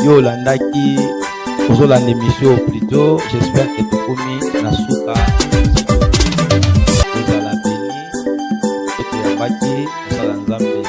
Yo landaki ozolanda émission plutôt, j'espère que tokomi na suka ozala beni toyambaki osala nzambe.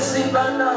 Isibana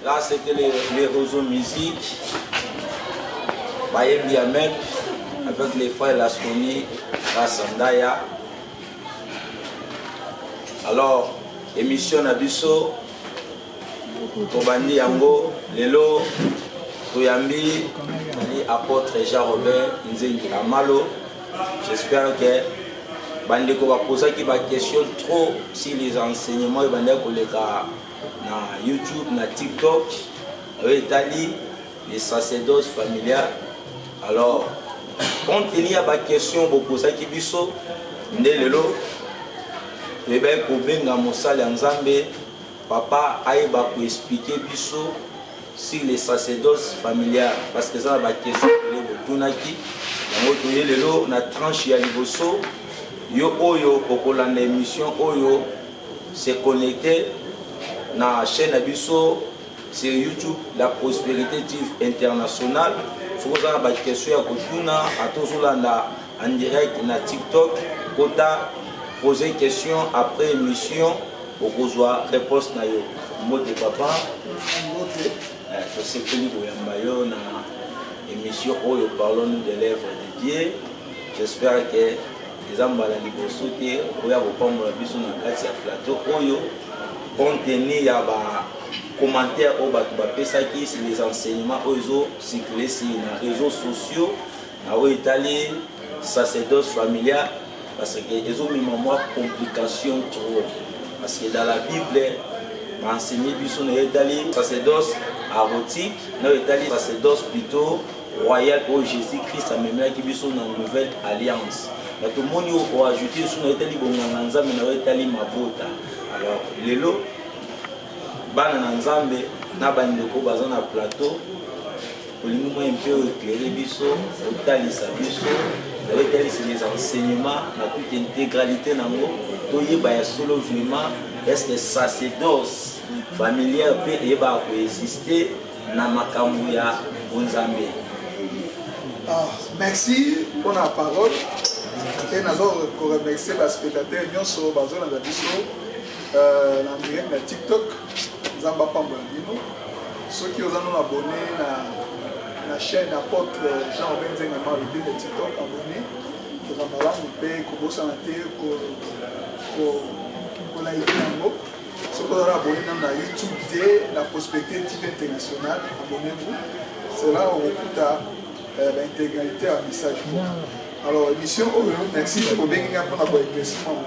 Là, c'était les réseaux musique, Bayem Diamep, avec les frères Lasconi, la Sandaya. Alors, émission Nabiso, Kobandi Yango, Lelo, Toyambi, apôtre Jean-Robert, Nzengi Amalo. J'espère que Bandeko va poser qui va question trop si les enseignements vont na YouTube, na TikTok, avec Italie, les sacerdoces familiales. Alors, compte tenu à ma question, vous posez qui biso, Ndelelo, et bien pour benga mosala nzambe, papa aïba pour expliquer biso sur les sacerdoces familiales, parce que ça ma question pour tunaki, Ndelelo na tranche ya liboso, yo oyo pokolanda émission oyo se connecter na chaîne Abisso sur YouTube, la Prospérité TV Internationale. Si vous avez des questions à Kotuna, à Tozolanda en direct na TikTok, Kota poser une question après émission pour que vous ayez réponse na yo. Mot de papa. Je sais que nous avons une émission où nous parlons des lèvres de Dieu. J'espère que les gens vont sauter pour répondre à la plateau. Compte tenu ya ba commentaires au Batubapesaki sur les enseignements aux circulés sur les réseaux sociaux, na Italie, sacerdoce familiale, parce que les ont mis moi complications trop. Parce que dans la Bible, m'a enseigné que na Italie, sacerdoce arotique, na Italie, sacerdoce plutôt royal au Jésus-Christ a même qui biso dans une nouvelle alliance. Mais tout le monde a ajouté sur na Italie bonganza mais na Italie mabota. Alors, lelo, bana na nzambe na bandeko baza na plateau, olingi moi un peu éclairer biso, otalisa biso, otalisa les enseignements na toute intégralité nango, toyeba ya solo vraiment est-ce que sacerdoce familiale peut eba coexister na makambo ya nzambe. Merci pour la parole. Et nous remercier les spectateurs nyonso bazona na biso na direct na TikTok Zamba Pambandino. Ceux qui ont abonné na chaîne apôtre Jean-Robert Nzenga Amalo de TikTok abonné. Nous avons payé pour bosser na terre pour la yango. Ceux qui ont abonné na YouTube de la Prospérité TV Internationale, abonnez-vous. C'est là où on écoute l'intégralité à message. Alors, émission, merci pour bien pour la éclaircissement.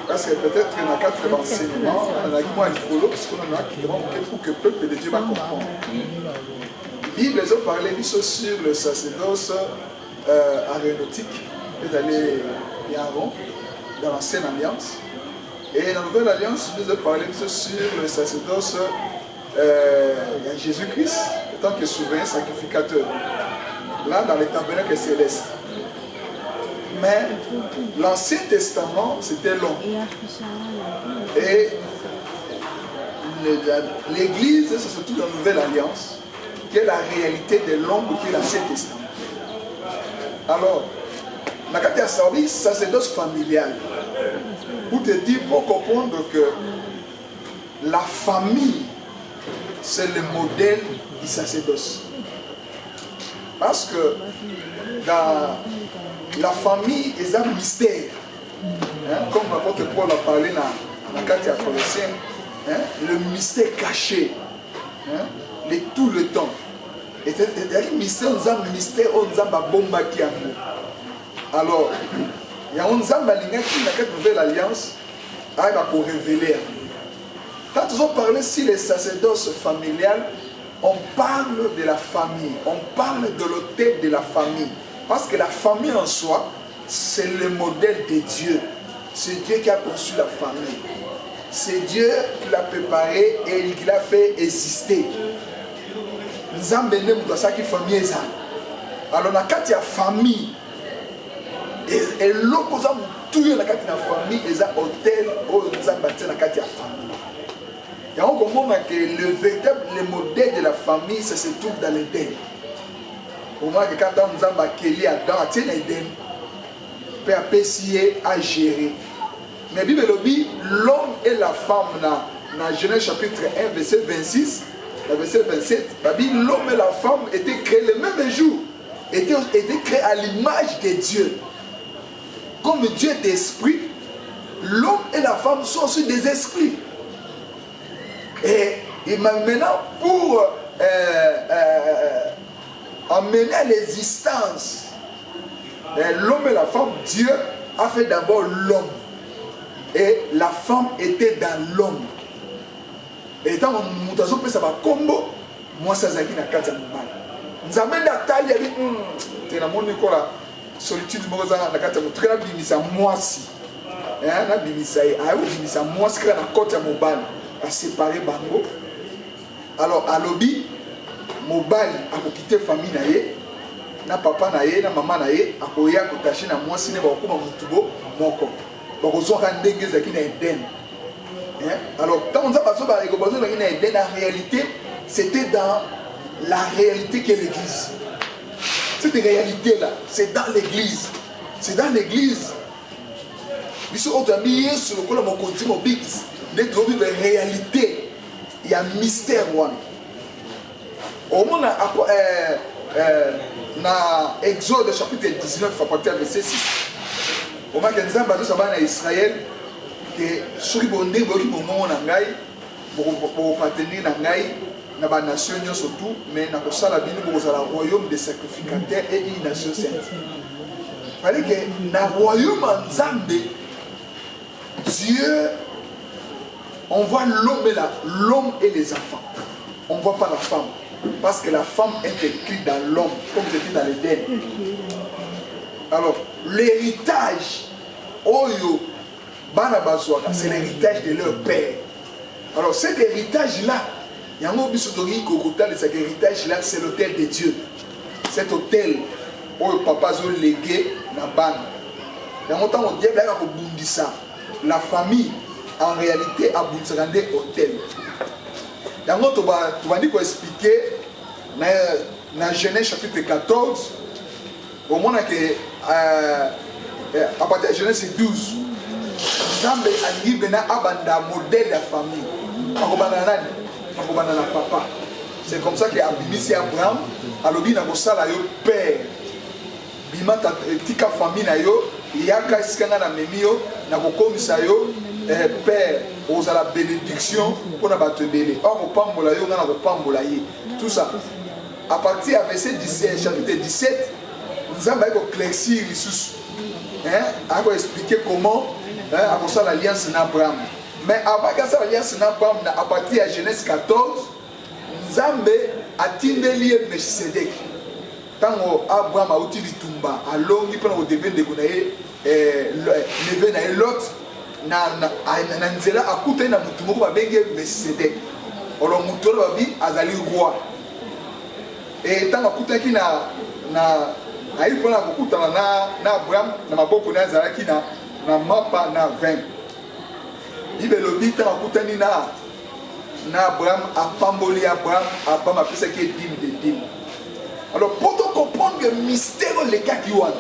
Parce que peut-être qu'il y a 4 enseignements, on a moins de boulot, parce qu'on a qui pour que le peuple de Dieu va comprendre. La Bible a parlé sur le sacerdoce aéronautique, c'est-à-dire Aaron, dans l'ancienne alliance. Et dans la nouvelle alliance, nous avons parlé sur le sacerdoce Jésus-Christ, en tant que souverain sacrificateur. Là, dans les tabernacles célestes. Mais l'Ancien Testament, c'était long. Et l'Église, c'est surtout la Nouvelle Alliance, qui est la réalité de l'ombre qui est l'Ancien Testament. Alors, la catégorie sacerdoce familiale, pour te dire, pour comprendre que la famille, c'est le modèle du sacerdoce. Parce que dans la famille est un mystère. Comme l'apôtre Paul a parlé dans la carte à Colossiens, le mystère caché, tout le temps. Et c'est un mystère, un mystère, un bomba qui a mou. Alors, il y a un zamba qui dans cette nouvelle alliance, pour révéler. Quand nous avons parlé sur les sacerdoces familiales, on parle de la famille, on parle de l'autel de la famille. Parce que la famille en soi, c'est le modèle de Dieu. C'est Dieu qui a conçu la famille. c'est Dieu qui l'a préparé et qui l'a fait exister. Nzambe ne mutu qui famille ça. Alors na kati ya famille et l'opposant tout na kati na famille eza hôtel au Nzambe na kati ya famille. Et on comprend que le véritable modèle de la famille ça se trouve dans l'Éden. Au moins que quand Nzambe a créé Adam à l'Éden, Père Pessier a géré. Mais Bible dit l'homme et la femme dans Genèse chapitre 1 verset 26 verset 27, l'homme et la femme étaient créés le même jour, étaient créés à l'image de Dieu. Comme Dieu est esprit, l'homme et la femme sont aussi des esprits. Et maintenant, pour emmener à l'existence l'homme et la femme, Dieu a fait d'abord l'homme. Et la femme était dans l'homme. Et tant que nous avons fait un combo, moi ça zaki na kati ya mobali. Nzambe ndatali ali te na moni ko la solitude mo za na kati ya motuna bimisa mwasi. Na bimisa ayo bimisa mwasi kala na koti ya mobali a séparer bango. Alors alobi mobali akokite famille na ye na papa na ye na maman na ye akoya kotashi na mwasi ne ba kokoma mutubo moko. Ba kozwa ndenge zaki na Eden. Alors, quand on dit en réalité, c'était dans la réalité qu'est l'église. Cette réalité-là, c'est dans l'église. C'est dans l'église. Il y a réalité. Il y a un mystère. Au moins, dans Exode chapitre 19, à partir du verset 6, au moins, quand Israël, que soki bonde boki bongo na ngai bo partenaire na ngai na ba nation surtout mais na ko sala bini bo za la royaume des sacrificateurs et une nation sainte. Fallait que na royaume Nzambe Dieu on voit l'homme et les enfants. On voit pas la femme parce que la femme est écrite dans l'homme comme c'était dans l'Éden. Alors l'héritage oyo c'est l'héritage de leur père. Alors cet héritage-là, cet héritage-là, c'est l'autel de Dieu. Cet autel où le papa a légué la banne. La famille, en réalité, a bousculé l'autel. Tu vas dire expliquer dans Genèse chapitre 14, au moment que à partir de Genèse 12, Nzambe alingi bena abanda modèle de la famille. Akobanda nani? Akobanda na papa. C'est comme ça que abimisi Abraham alobi na kosala yo père. Bima tika famille na yo yaka iskanga na memi yo na kokomisa yo père ozala bénédiction pour na bato ebele. Or kopambola yo ngana kopambola ye. Tout ça. À partir du verset 17 chapitre 17, Nzambe a éclairci lisusu. A expliquer comment à cause de l'alliance d'Abraham. Mais avant que ça l'alliance d'Abraham, à partir de Genèse 14, Nzambe a tindeli Melchisedek. Quand Abraham a utilisé Tumba, alors il prend au devin de Gounaï, levé na Lot, na nzela a coûté na mutumo ba bengi Melchisedek. Alors mutumo ba bi azali roi. Et tant a coûté qui na ayi pona kokutana na Abraham na maboko na azalaki na mapa na 20. Ibelobi ta kutani na Abraham apamboli Abraham a pesa qui dîme de dîme. Alors pour te comprendre le mystère le cas qui wana.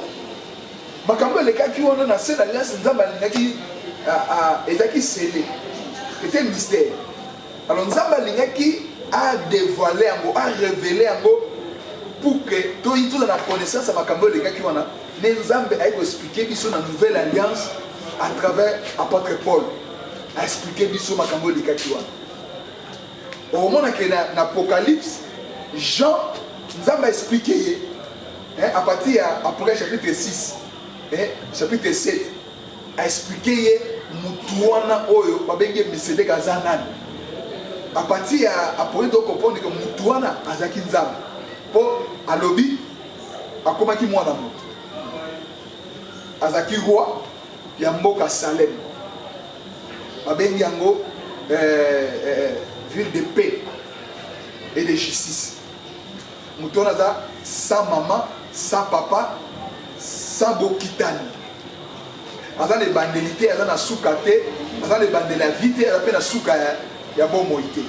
Makambo le cas qui wana na cette alliance Nzambe alingaki ezaki scellé. C'était mystère. Alors Nzambe alingaki a dévoilé a révélé pour que tout dans la connaissance à makambo le cas qui wana. Nzambe a expliqué qu'ils sont dans la nouvelle alliance à travers l'apôtre Paul. A expliqué qu'ils sont makambo le cas qui wana. Au moment que dans l'Apocalypse, Jean Nzambe a expliqué à partir après chapitre 6, chapitre 7, a expliqué Mutuana Oyo, Babenge Melchisedek Azanan. À partir après donc comprendre que Mutuana Azaki Nzambe. Pour Alobi, a comment qui moi dans Azaki roi, Yamboka Salem. babengi yango ville de paix et de justice. Mouton aza sans maman, sans papa, sans bokitani. Aza les bandelités, aza na soukate, aza les bandelavité, aza pe na souka ya bon moïté.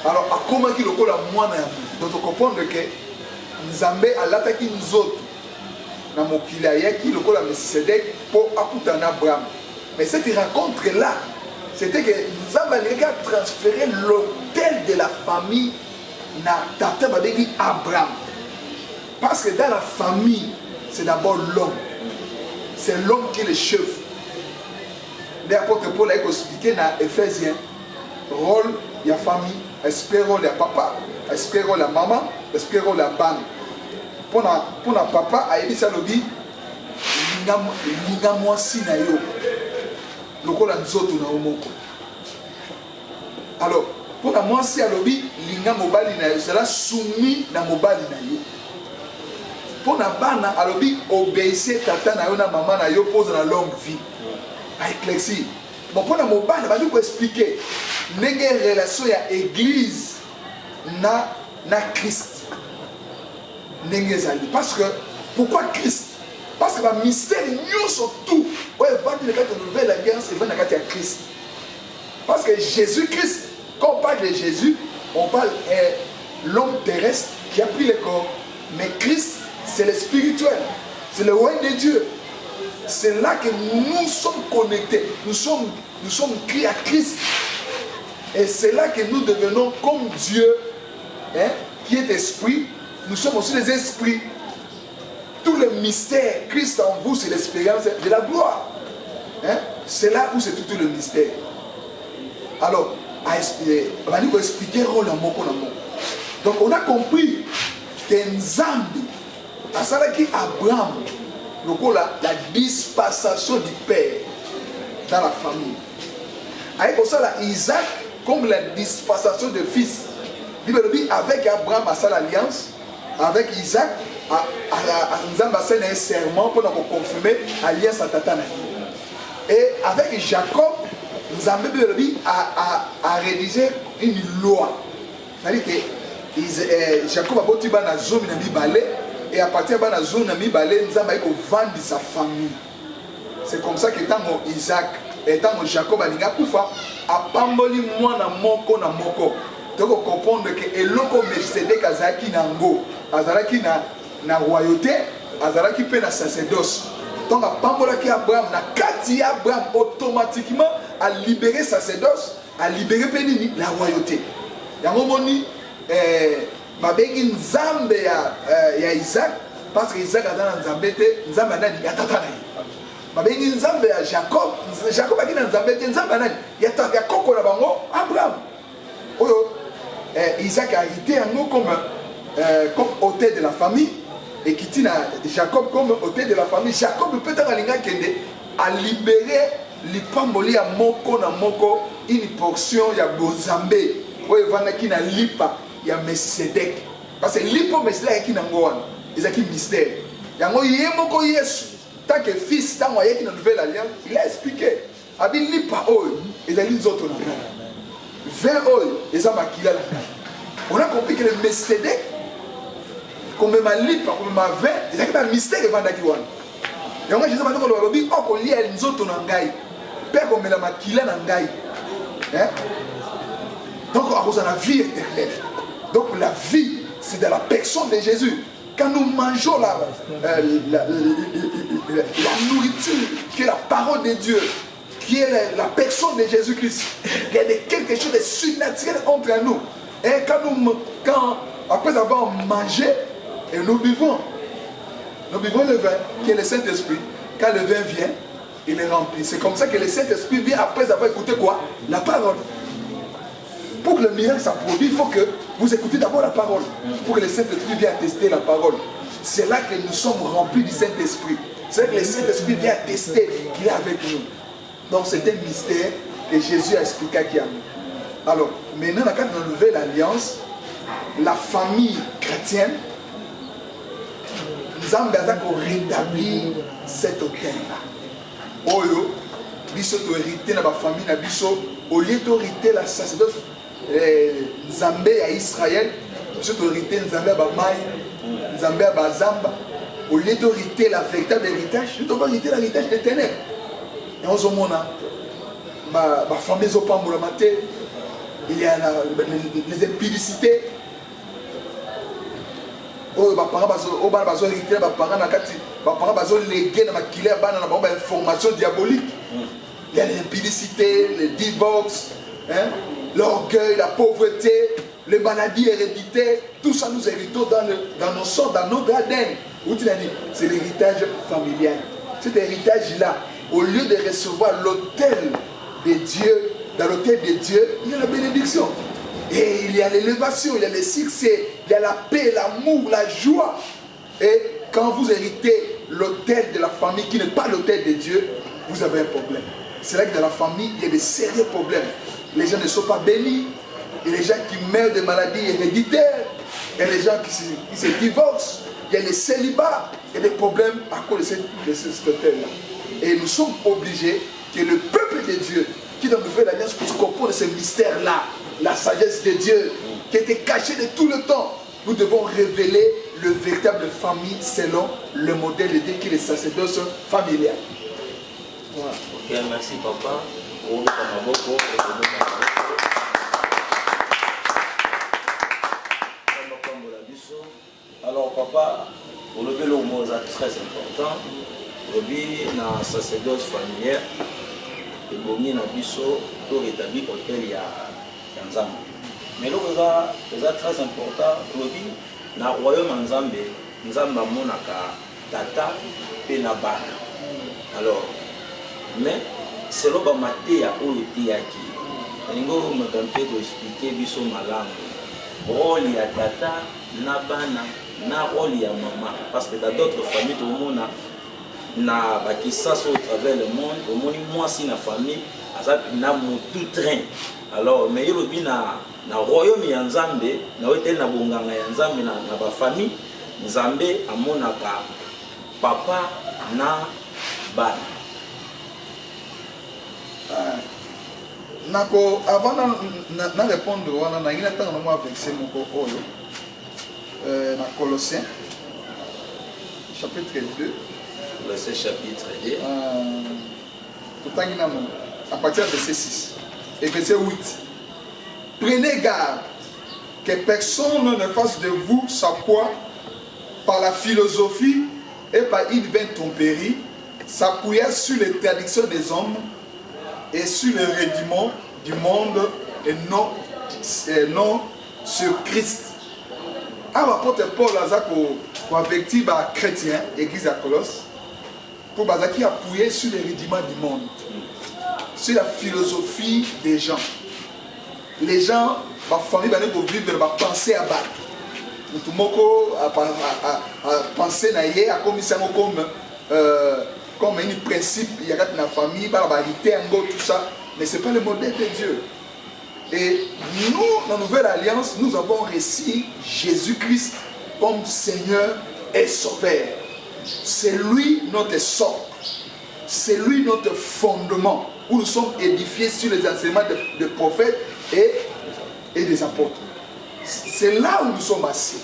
Alors, à comment qui le colle à moi na yamu. Donc, comprendre que Nzambe alataki nzoto na mokili ayaki le colle à Melchisedec pour akutana Abraham. Mais cette rencontre là, c'était que Nzambe a transféré l'autel de la famille na tata babeli Abraham. Parce que dans la famille, c'est d'abord l'homme. C'est l'homme qui est le chef. L'apôtre Paul a expliqué dans Éphésiens, rôle de la famille, espérons la papa, espérons la maman, espérons la bande. Pour la papa, a dit ça le dit, linga mwasi na yo, lokola nzoto na omoko. Alors, pour la mwasi a dit, linga mobali na yo, cela soumis na mobali na yo. Pour la bana a dit, obéissez tata na yo na maman na yo, pose la longue vie. A éclairci. Bon, pour la mobile, je vais vous expliquer. Il y a une relation à l'église na Christ. Parce que, pourquoi Christ? Parce que le mystère, nous sommes tout. Ouais, il va dire que la nouvelle alliance, il va dire qu'il y a Christ. Parce que Jésus-Christ, quand on parle de Jésus, on parle de l'homme terrestre qui a pris le corps. Mais Christ, c'est le spirituel. C'est le roi de Dieu. C'est là que nous sommes connectés. Nous sommes créés à Christ. Et c'est là que nous devenons comme Dieu, hein, qui est esprit. Nous sommes aussi les esprits. Tout le mystère, Christ en vous, c'est l'expérience de la gloire. Hein? C'est là où c'est tout le mystère. Alors, on va expliquer rôle en mot. Donc, on a compris que Nzambi, à ça qui Abraham, la dispensation du Père dans la famille. Avec ça, Isaac, comme la dispensation de fils. Avec Abraham, à ça l'alliance, avec Isaac, Nzambe a fait un serment pour confirmer l'alliance à Tata. Et avec Jacob, Nzambe a rédigé une loi. C'est-à-dire que Jacob a botti na zone na mibale. Et à partir de la zone de Nzambe a vendu sa famille. C'est comme ça que tant Isaac et tant Jacob a pamboli mwana moko na moko. Donc on comprend que eloko Melchisedec azalaki nango, azalaki na royauté, azalaki pe na sacerdoce. Donc a pambolaki Abraham na kati Abraham automatiquement a libéré sacerdoce, a libéré pe la royauté. Yango moni babengi Nzambe ya Isaac parce que Isaac a dans Nzambe te Nzambe nani ya tata na ye. Babengi Nzambe ya Jacob a dit Nzambe te Nzambe nani ya koko na bango Abraham. Oyo Isaac a été comme hôtel de la famille et qui tient Jacob comme hôtel de la famille. Jacob peut-être a libéré l'ipamboli à moko na moko une portion ya Bozambe. Oyo vana ki na lipa ya Melchisedec. Parce que lipo Melchisedec qui nango wana ezaki mystère. Yango yemoko Yesu tant que fils tant wa yeki na nouvelle alliance, il a expliqué. Abi lipa oyo ezali nzoto na ngai. Vin oil, les hommes qui là. On a compris que le Melchisedec, comme ma lippe, comme ma vin, il y a un mystère de Vandakiwan. Et moi, je dis maintenant qu'on dit, oh, qu'on lit à l'autre nangai. Père, comme la maquilla nangai. Donc, on a la vie éternelle. Donc, la vie, c'est de la personne de Jésus. Quand nous mangeons la nourriture, qui est la parole de Dieu, qui est la personne de Jésus-Christ. Il y a quelque chose de surnaturel entre nous. Et quand après avoir mangé, et nous buvons le vin, qui est le Saint-Esprit. Quand le vin vient, il est rempli. C'est comme ça que le Saint-Esprit vient après avoir écouté quoi? La parole. Pour que le miracle ça produise, il faut que vous écoutez d'abord la parole. Pour que le Saint-Esprit vienne attester la parole. C'est là que nous sommes remplis du Saint-Esprit. C'est là que le Saint-Esprit vient attester qu'il est avec nous. Donc c'est un mystère que Jésus a expliqué à Kiam. Alors, maintenant, dans la nouvelle alliance, la famille chrétienne, nous avons rétabli cet hôtel-là. Oyo, biso to hérité na ba famille na biso au lieu de hériter la sacerdoce Nzambe à Israël, biso to hérité Nzambe ba mai, Nzambe ba zamba, au lieu de hériter la véritable héritage, nous devons hériter l'héritage des ténèbres. Et on se mona ma famille zo pambola maté, il y a les impudicités. Oh, bah parents bazo hériter, bah parents na kati, bah parents bazo léguer na makile bana na ba information diabolique. Il y a les impudicités, les divorces, hein, l'orgueil, la pauvreté, les maladies héréditaires, tout ça nous héritons dans nos sorts, dans notre ADN. C'est l'héritage familial. Cet héritage-là, au lieu de recevoir l'autel de Dieu, dans l'autel de Dieu, il y a la bénédiction. Et il y a l'élévation, il y a le succès, il y a la paix, l'amour, la joie. Et quand vous héritez l'autel de la famille qui n'est pas l'autel de Dieu, vous avez un problème. C'est là que dans la famille, il y a des sérieux problèmes. Les gens ne sont pas bénis. Il y a les gens qui meurent de maladies héréditaires. Il y a les gens qui se divorcent. Il y a les célibats. Il y a des problèmes à cause de cet autel-là. Et nous sommes obligés que le peuple de Dieu, qui dans la Nouvelle Alliance, pour comprendre ce mystère-là, la sagesse de Dieu, qui était cachée de tout le temps, nous devons révéler le véritable famille selon le modèle de Dieu qui est le sacerdoce familial. Voilà. Ok, merci papa. Alors papa, pour lever le mot très important, le na sacerdoce familial, et bongi na biso to rétablir auquel il y a Nzambe. Mais là c'est très important, le na royaume Nzambe, Nzambe monaka tata pe na bana. Alors mais selon ba maté ya oyo tiaki, ningo makampe ko expliquer biso malamu. Rôle ya tata na bana na rôle ya maman, parce que dans d'autres familles tout le monde na bakisasa au travers le monde, au monde moi si na famille azap na tout train. Alors mais yobi na royaume ya Nzambe na wetel na bonganga ya Nzambe na ba famille Nzambe amonaka papa na bana. Avant de répondre, on a une attente de verset dans Colossiens, chapitre 2. Colossiens chapitre 2. À partir de verset 6 et verset 8. Prenez garde que personne ne fasse de vous sa proie par la philosophie et par une vaine tromperie, s'appuyant sur les traditions des hommes et sur le rudiment du monde et non sur Christ. Alors, l'apôtre Paul a averti les chrétiens, l'église à Colosse, pour qui appuyer sur les rudiments du monde, sur la philosophie des gens. Les gens, ma famille, pour vivre, va penser à battre. Tout le monde a pensé à comme un principe, il y a une famille, tout ça, mais ce n'est pas le modèle de Dieu. Et nous, dans la Nouvelle Alliance, nous avons reçu Jésus-Christ comme Seigneur et Sauveur. C'est lui notre socle, c'est lui notre fondement, où nous sommes édifiés sur les enseignements des prophètes et des apôtres. C'est là où nous sommes assis.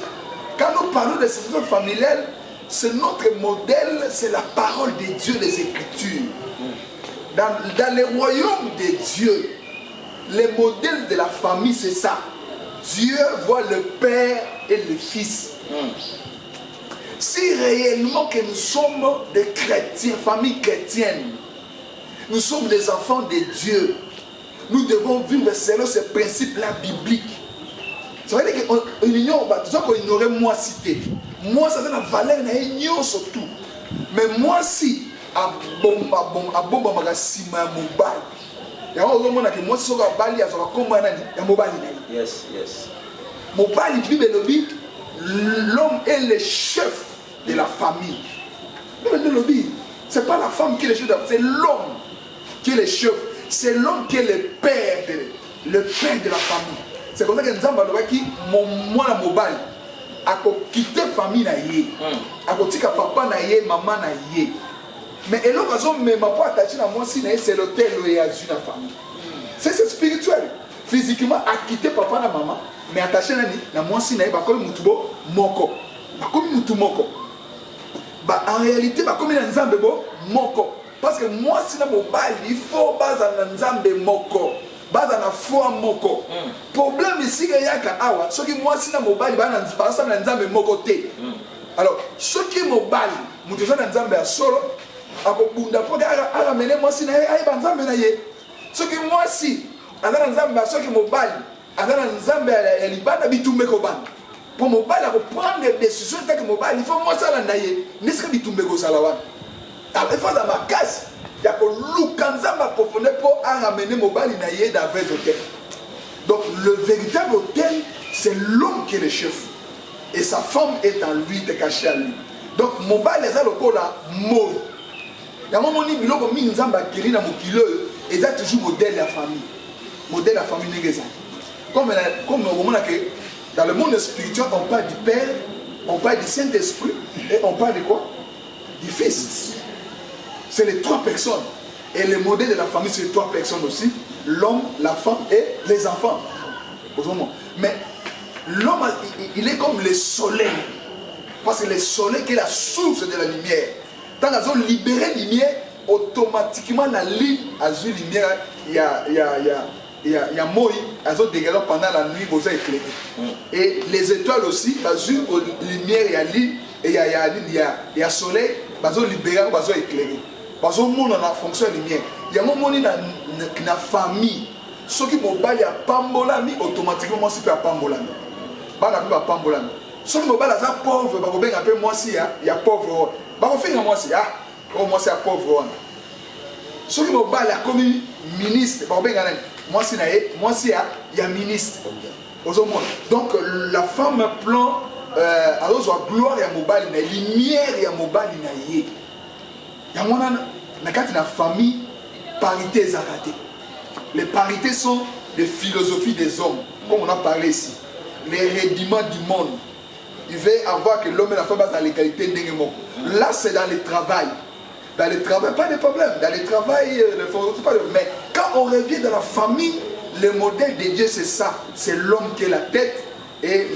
Quand nous parlons de situation familiale, c'est notre modèle, c'est la parole de Dieu, les Écritures. Dans le royaume de Dieu, le modèle de la famille, c'est ça. Dieu voit le Père et le Fils. Si réellement que nous sommes des chrétiens, famille chrétienne, nous sommes des enfants de Dieu, nous devons vivre selon ces principes-là bibliques. Ça veut dire qu'on ignorait moi cité. Moi, ça a la valeur de surtout. Mais moi, si, à bomba sima mobile. Il y a un moment que moi, si je suis bali, je suis mobile. Yes, yes. Mobile, l'homme est le chef de la famille. Ce n'est pas la femme qui est le chef, c'est l'homme qui est le chef. C'est l'homme qui est le père de la famille. C'est comme ça que nous avons dit que moi, mobile. A quitter famille na yé, a quitter papa na yé, maman na yé, Mais et l'autre raison, mais ma pas attaché à moi, c'est l'hôtel où il y a une famille. C'est spirituel. Physiquement, à quitter papa et maman, mais attaché à moi, c'est comme Mutubo, Moko. Comme Mutu Moko. En réalité, comme il y a un Nzambe Moko. Parce que moi, si il faut baser un Nzambe Moko. Base na foi moko. Problème ici que yaka awa, ce qui moi si na mobile ba na nzambe moko te. Alors, ce qui mobile, mutu na nzambe ya solo, akobunda po ala mene moi si na ay ba nzambe na ye. Ce qui moi si ana nzambe ce qui mobile, ana nzambe ya libanda bitumbe ko ban. Pour mobile à prendre des décisions que mobile, il faut moi ça na ye. N'est-ce que bitumbe ko salawa. Alors, il faut dans ma case. Il y a que Lukanzamba profondeur pour ramener Mobali Naye dans le hôtel. Donc le véritable hôtel, c'est l'homme qui est le chef. Et sa femme est en lui, est cachée à lui. Donc Mobali est le corps là, mort. Il y a un moment où il y a un Nzamba qui est dans mon kilo, et c'est toujours modèle de la famille. Modèle de la famille négative. Comme au moment que dans le monde spirituel, on parle du Père, on parle du Saint-Esprit, et on parle de quoi? Du Fils. C'est les trois personnes. Et le modèle de la famille, c'est les trois personnes aussi. L'homme, la femme et les enfants. Mais l'homme, il est comme le soleil. Parce que le soleil qui est la source de la lumière. Quand ils ont libéré la lumière, automatiquement la ligne a vu lumière. Il y a Moïse, ils ont dégagé pendant la nuit, vous avez éclairé. Et les étoiles aussi, ils ont vu lumière, il y a ligne, et il y a soleil, ils ont libéré, ils ont éclairé. Parce que monde a fonction lumière. Il y a un moment dans la famille, ceux qui m'ont dit pambolami automatiquement moi c'est pas pambolami. Ba na pas pambolami. Ceux qui m'ont dit ça pauvre, ba ko ben appelle moi si il y a pauvre. Ba ko finir moi si moi c'est pauvre. Ceux qui m'ont dit la commune ministre, ba ko ben moi si il y a ministre. Donc la femme plan alors gloire ya mobali na lumière ya mobali na ye. Il y a une famille, parité est arrêtée. Les parités sont les philosophies des hommes, comme on a parlé ici. Les rudiments du monde. Il veut avoir que l'homme et la femme basent dans l'égalité d'Engemok. Là, c'est dans le travail. Dans le travail, pas de problème. Dans le travail, pas de... Mais quand on revient dans la famille, le modèle de Dieu, c'est ça. C'est l'homme qui est la tête. Et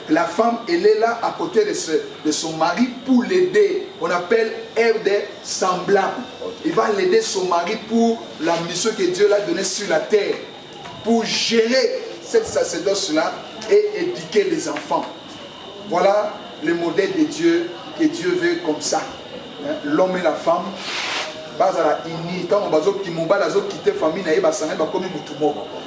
la femme, elle est là à côté de son mari pour l'aider. On appelle elle des semblables. Il va l'aider son mari pour la mission que Dieu l'a donnée sur la terre. Pour gérer cette sacerdoce-là et éduquer les enfants. Voilà le modèle de Dieu que Dieu veut comme ça. L'homme et la femme. Quand on va quitter la famille,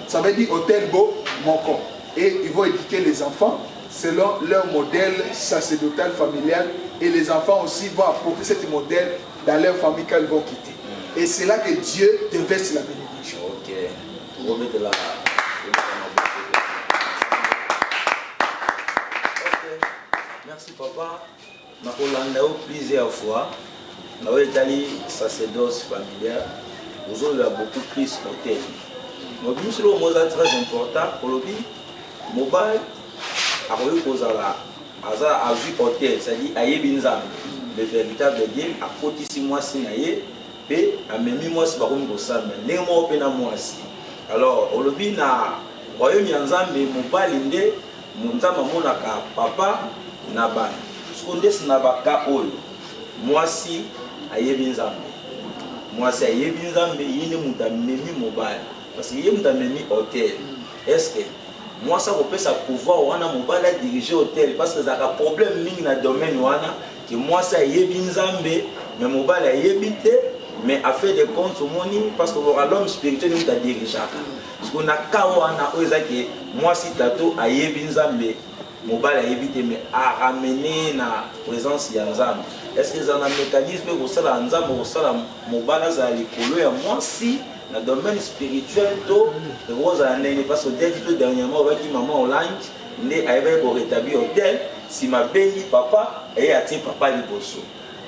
ça veut dire hôtel beau, mon corps. Et ils vont éduquer les enfants selon leur modèle sacerdotal familial. Et les enfants aussi vont apporter ce modèle dans leur famille qu'ils vont quitter. Et c'est là que Dieu déverse la bénédiction. Ok. Ok. Merci papa. Je vais plusieurs fois. Dans l'Italie, sacerdoce familiale, vous avez beaucoup plus hôtel. Donc, nous sommes très important pour le dire. Mobile, a vu hôtel, c'est-à-dire à Yébinzam, le véritable Dieu, à côté de moi, si naïe, et à même moi, si par contre, ça, mais néanmoins, on a moi aussi. Alors, au lobby, na royaume Yanzam, mais mobile, mon papa, n'a pas. Ce qu'on dit, c'est n'a pas moi si à Yébinzam. Moi, c'est à Yébinzam, mais il y a un mobile. Parce qu'il y a un hôtel. Est-ce que moi, ça peut pouvoir on a mobile à diriger l'hôtel parce que ça a un problème dans le domaine que moi, ça y est bien mais mobile a évité, mais à faire des comptes au monde parce que l'homme spirituel nous a dirigé. Parce qu'on a que moi, si tato a y est bien mobile a évité, mais à ramener la présence de Nzambe. Est-ce que ça a un mécanisme pour ça, Nzambe, pour ça, mobile a l'école moi si. Dans le domaine spirituel, parce que dès que dernièrement, on dit maman Hollande, il a rétabli l'hôtel, si ma béni papa, et a tient papa les bosso.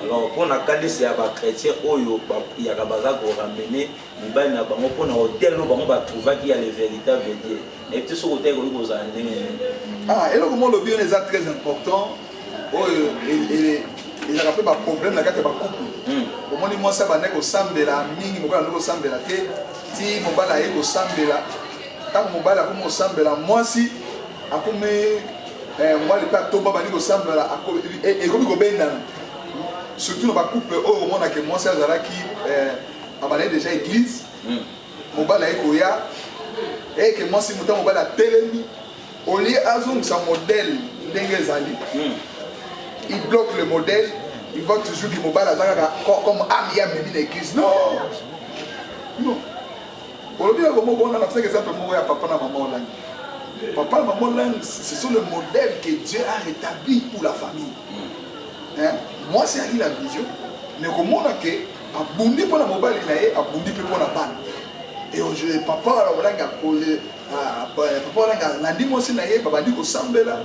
Alors, pour la calé, c'est un chrétien, il y a un bazar pour ramener, il va y avoir un hôtel, on va trouver qu'il y a le véritable Dieu. Et tout ce hôtel, vous avez. Ah, et là, comment le bien est très important. il y a un problème dans le couple. Au moins, moi, ça va être au sambela, mingi, mon gars, au sambela, ti, mon gars, au sambela. Tant mon gars, au sambela, moi, si, à comme moi, le père Toba, au sambela, et comme il y a surtout dans le couple, au moins, que moi, c'est Zara qui a déjà église, mon gars, au ya, et que moi, si mon temps, mon gars, télémi, au lieu de son modèle, il bloque le modèle. Il va toujours dire comme Amia Mimi l'église. Non. Non. Aujourd'hui, on a fait exemple de papa et maman. Papa et maman, ce sont le modèle que Dieu a rétabli pour la famille. Hein? Moi, c'est la vision. Mais comment on a que Abundi pour la mobile, Abundi pour la balle. Et aujourd'hui, papa a dit moi, c'est naïe, papa dit qu'on s'en là.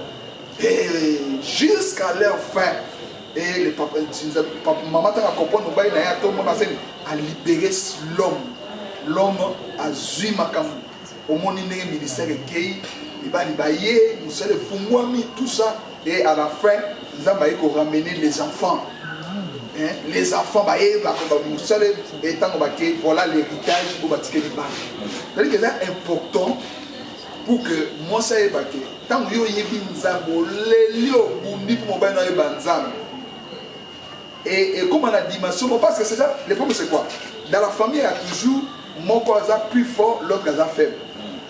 Et jusqu'à leur fin. Et le papa, maman t'a compris, nous baillons à tout le monde a libéré l'homme. L'homme a zui makam. Au monde il est ministère qui il va libérer, nous sommes les fumouami, tout ça. Et à la fin, nous avons ramené les enfants. Hein? Les enfants, nous sommes étant voilà l'héritage pour bâtir les balles. C'est-à-dire que c'est important pour que moi ça ait bâti. Tant que vous avez binzabo, les lions, vous dites pour moi dans banzam. Et comme on a dit, parce que c'est ça, le problème c'est quoi? Dans la famille, il y a toujours mon cousin plus fort, l'autre cousin faible.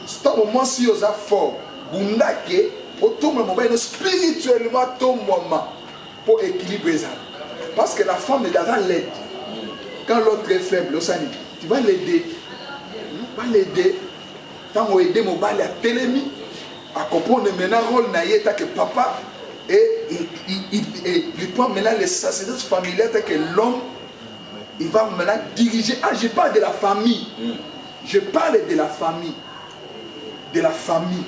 C'est un moment si vous êtes fort, vous n'avez pas spirituellement ton moment pour équilibrer ça. Parce que la femme est dans l'aide. Quand l'autre est faible, tu vas l'aider. Tu vas l'aider. Quand on aide mon bal à télémi, à comprendre maintenant rôle naïe que papa. Et il prend maintenant les sacerdoces familiales que l'homme, il va maintenant diriger. Ah, je parle de la famille. Je parle de la famille. De la famille.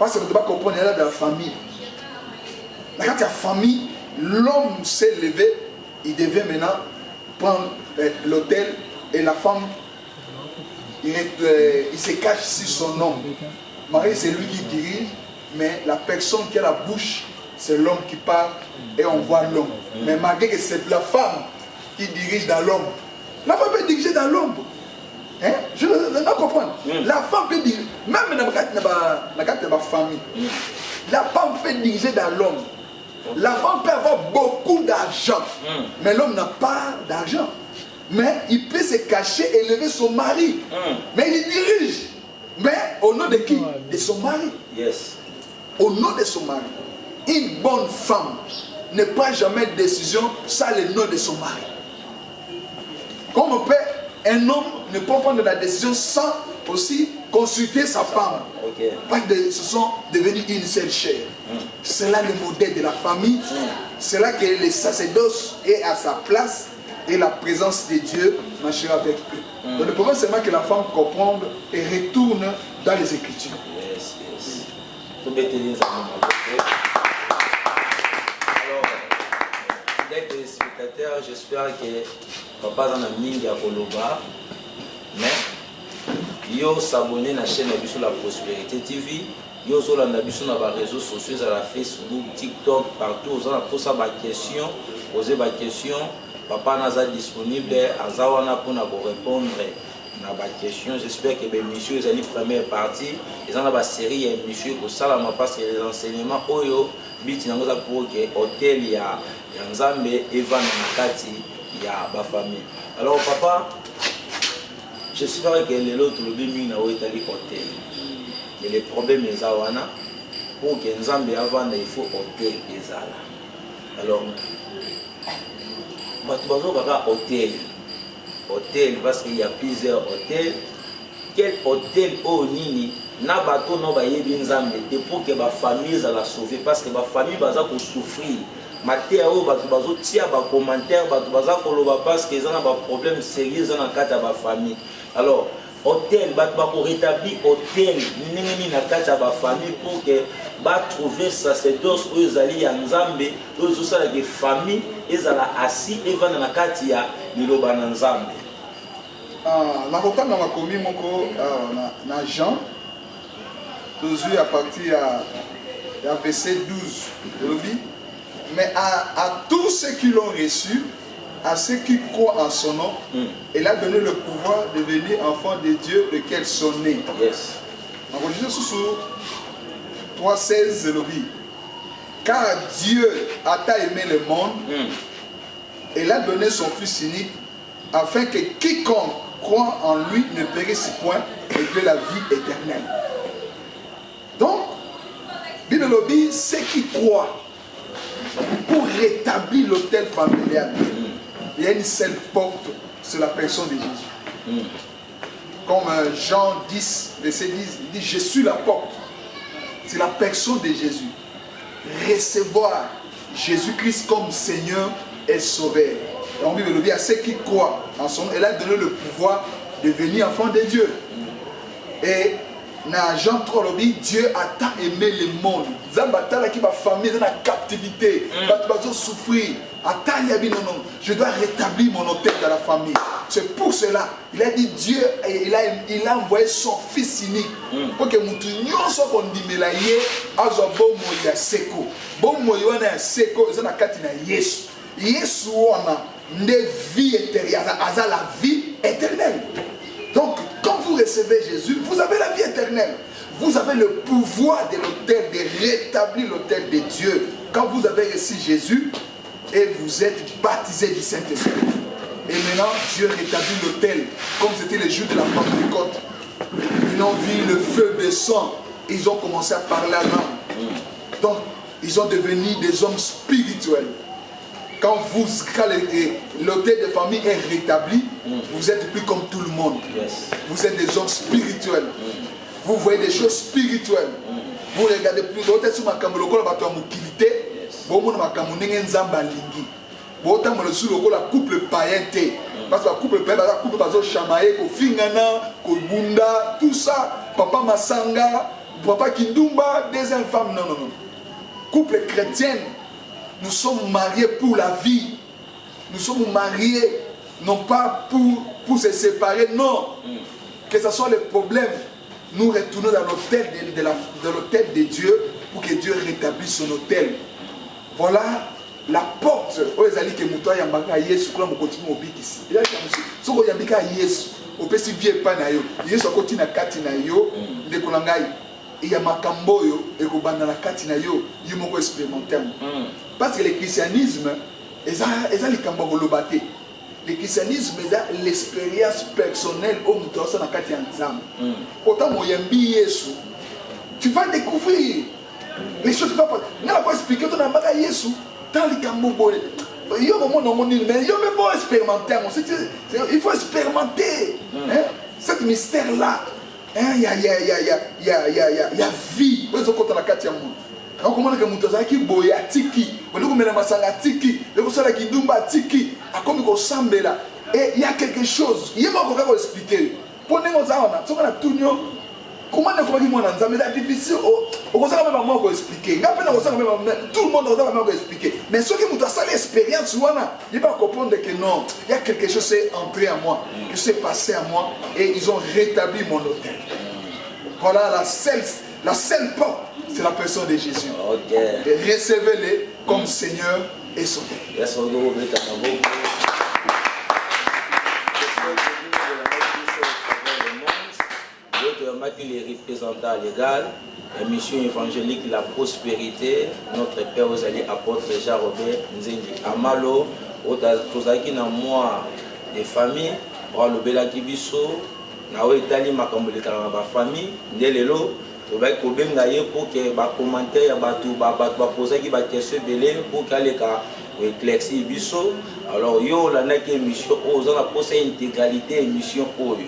Parce que vous ne devez pas comprendre de la famille. Quand il y a famille, l'homme s'est levé, il devait maintenant prendre l'autel et la femme, il se cache sur son homme. Marie, c'est lui qui dirige. Mais la personne qui a la bouche, c'est l'homme qui parle et on voit l'homme. Mais malgré que c'est la femme qui dirige dans l'homme, la femme peut diriger dans l'homme. Hein? Je ne comprends. La femme peut diriger, même dans la carte de ma famille, la femme peut diriger dans l'homme. La femme peut avoir beaucoup d'argent, mais l'homme n'a pas d'argent. Mais il peut se cacher et élever son mari. Mais il dirige. Mais au nom de qui? De son mari. Yes. Au nom de son mari. Une bonne femme ne prend jamais de décision sans le nom de son mari. Comme on peut, un homme ne peut prendre la décision sans aussi consulter sa femme. Parce que ce sont devenus une seule chair. C'est là le modèle de la famille. C'est là que le sacerdoce est à sa place et la présence de Dieu marchera avec eux. Donc le problème c'est que la femme comprenne et retourne dans les Écritures. Alors, fidèles téléspectateurs, j'espère que papa en a mis à Koloba, mais yo s'abonner à la chaîne sur la Prospérité TV, yo sur la sur les réseaux sociaux, à la Facebook, TikTok, partout, vous avez posé des questions, poser des questions, papa n'a pas disponible, azawana pour répondre. Question. J'espère que les messieurs, les première partie, ils ont une série de messieurs pour ça, parce que les enseignements, pour que hôtel, il y a Nzambe, Evan, Nakati, il y a ma famille. Alors, papa, j'espère que les autres, le début, n'a pas été hôtel. Et les problèmes, ils ont pour que Nzambe, avant, il faut hôtel, ils ont. Alors, tu vas hôtel. Hôtel, parce qu'il y a plusieurs hôtels. Quel hôtel au Nini n'a pas tout non pour que ma famille la sauver parce que ma famille va souffrir. Mathéo va tirer des commentaires parce qu'ils ont un problème sérieux dans la famille. Alors hôtel va rétablir hôtel na famille pour que va trouver sacerdoce où ils allaient en Zambie, où ils ont des familles, ils allaient assis et vont dans la katia niloba en Zambie. Na kotanga makomi moko na Jean toujours à partir à verset 12 lobi Mais à tous ceux qui l'ont reçu, à ceux qui croient en son nom, il a donné le pouvoir de devenir enfants de Dieu, lesquels sont nés. Yes. En religion sur 3,16 le dit. Car Dieu a tant aimé le monde, il a donné son Fils unique, afin que quiconque croit en lui ne périsse point et que la vie éternelle. Donc, Bible dit, ceux qui croient pour rétablir l'autel familial, il y a une seule porte, c'est la personne de Jésus. Comme Jean 10, verset 10, il dit, je suis la porte. C'est la personne de Jésus. Recevoir Jésus-Christ comme Seigneur et Sauveur. Donc, Bible dit à ceux qui croient en son nom, elle a donné le pouvoir de devenir enfant de Dieu. Et dans Jean 3, Dieu a tant aimé le monde. Zambatala qui va famille dans la captivité, va souffrir. Je dois rétablir mon hôtel dans la famille. C'est pour cela, il a dit Dieu, il a envoyé son Fils unique. Pour que nous soit qu'on dit Melaye, azo bon moya seko. Bon moya na seko, c'est la katina Yesu. Yesu on a une vie éternelle, la vie éternelle. Donc, quand vous recevez Jésus, vous avez la vie éternelle. Vous avez le pouvoir de l'autel, de rétablir l'autel de Dieu. Quand vous avez reçu Jésus et vous êtes baptisé du Saint-Esprit. Et maintenant, Dieu rétablit l'autel, comme c'était le jour de la Pentecôte. Ils ont vu le feu descendre. Ils ont commencé à parler en langue. Donc, ils ont devenu des hommes spirituels. Quand l'autel de famille est rétabli, vous êtes plus comme tout le monde. Vous êtes des hommes spirituels. Vous voyez des choses spirituelles. Vous regardez plus d'autres sur ma caméra, la couple païen. Parce que la couple païen, la couple chamaye, fingana, bunda, tout ça. Papa Masanga, papa Kindumba, deuxième femme. Non, non, non. Couple chrétien. Nous sommes mariés pour la vie. Nous sommes mariés non pas pour se séparer, non. Que ce soit le problème, nous retournons dans l'autel de Dieu pour que Dieu rétablisse son autel. Voilà la porte. Il y a makamboyo et kobanda na kati na yo yimoko expérimenter. Parce que le christianisme est likambo golobate. Le christianisme est l'expérience personnelle au mutosa na kati ya nzambe. Autant moyembi Yesu, tu vas découvrir les choses qui vont pas. Na pas expliquer ton amaka Yesu dans likambo bolé. Yo moment non moni mais yo même pas expérimenter. Il faut expérimenter cet mystère là. Il y a vie. Vous êtes la carte. On commence à monter qui boya tiki. Vous nous mettez masanga tiki. Vous savez qui dumba tiki. A comme qu'on semble là. Et il y a quelque chose. Il y a pas encore expliquer. Prenez-moi ça on a. Ça on a tout nyo. Comment ne comment dire mon anza mais c'est difficile. On commence à même moi pour expliquer. Tout le monde doit même expliquer. Mais ceux qui nous ont cette expérience il va comprendre que non, il y a quelque chose qui est entré à moi, qui s'est passé à moi et ils ont rétabli mon hôtel. Voilà la seule porte, c'est la personne de Jésus. Et recevez-les comme Seigneur et Sauveur. Les représentants légaux, la mission évangélique, la prospérité, notre Père aux alliés, apôtre Jean-Robert Nzengi Amalo, Tozaki na moi des familles, le Belaki Bisso, na Itali Makambolika ma famille, Nelelo, Tobay Kobengaye pour que les commentaires, poser des questions pour que les cas éclaircissent Bisso. Alors, yo, la émission, aux la procès intégralité émission Oyo.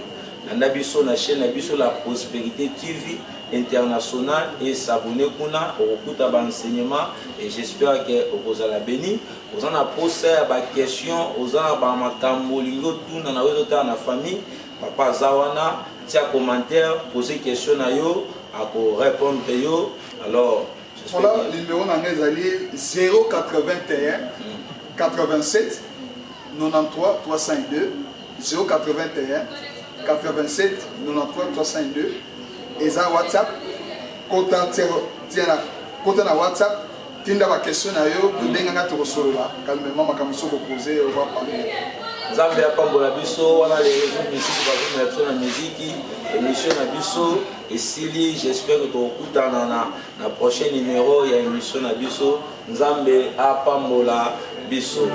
Nabiso na chaîne Nabiso la prospérité TV internationale et s'abonner kuna au enseignement et j'espère que vous allez béni. Vous en a posé des questions, vous en a makambo lingo tout na wezota na famille papa Zawana tia commentaire poser question na yo à répondre yo. Alors voilà le numéro na ngezali 081 87 93 302 081 87 93 302 et ça WhatsApp côté na WhatsApp Tinda ba question na yo, ndenganga to solola, calmement makamso ko poser, on va parler. Nzambe apambola biso wana les réseaux musique ba ko na musique émission na biso et sili j'espère que tu okutana na prochain numéro ya émission na biso Nzambe apambola biso.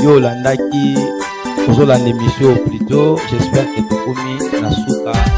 Yo landaki ozolanda émission plutôt, j'espère que tu as commis la souka